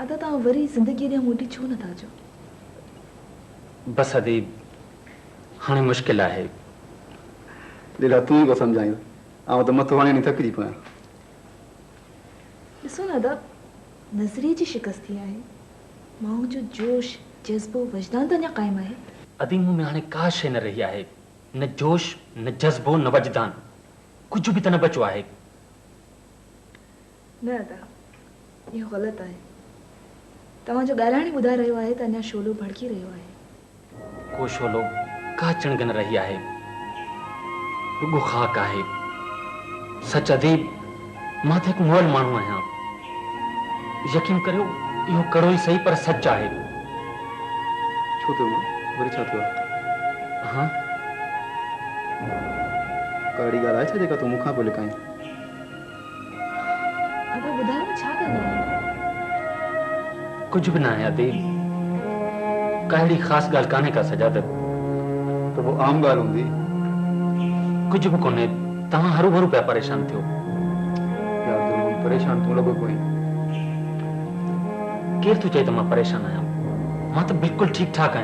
अदा तव्हां वरी ज़िंदगी ॾे मोटी छो नथा अचो? बस अदी हाणे मुश्किल आहे। लीला तूं ही को समझाई आउं त मथो हाणे नहीं थकिजी पियां। ॾिसो न अदा, नज़रिए जी शिकस्त थी आहे। माण्हू जो जोश जज़्बो वजदान त अञा क़ाइमु आहे। अदी मूं में हाणे का शइ न रही आहे, न जोश न जज़्बो न वजदान, कुछ भी त न बचो आहे। न अदा, इहो ग़लति आहे। तव्हांजो ॻाल्हाइण ई ॿुधाए रहियो आहे त अञा शोलो भड़की रहियो आहे। को शोलो का चिणग न रही आहे, रुगो ख़ाक आहे। सच अदी मां त हिकु मुअल माण्हू आहियां। यकीन करियो इहो कड़ो ई सही पर सच आहे। छो थियो वरी छा थियो? हाँ कड़ी ॻाल्हि आहे छा जेका तूं मूंखां पोइ लिकाई? अदा ॿुधायो न छा ॻाल्हि आहे? कुछ भी ना है अदी, का अहिड़ी ख़ासि ॻाल्हि कान्हे का सजाद। त पोइ आम ॻाल्हि हूंदी। कुछ भी कोन्हे, तव्हां हरू भरू पिया परेशान थियो। यार तूं परेशान तूं लॻो कोई। केरु तूं चई त मां परेशान आहियां? मां त बिल्कुलु ठीकु ठाक आहियां।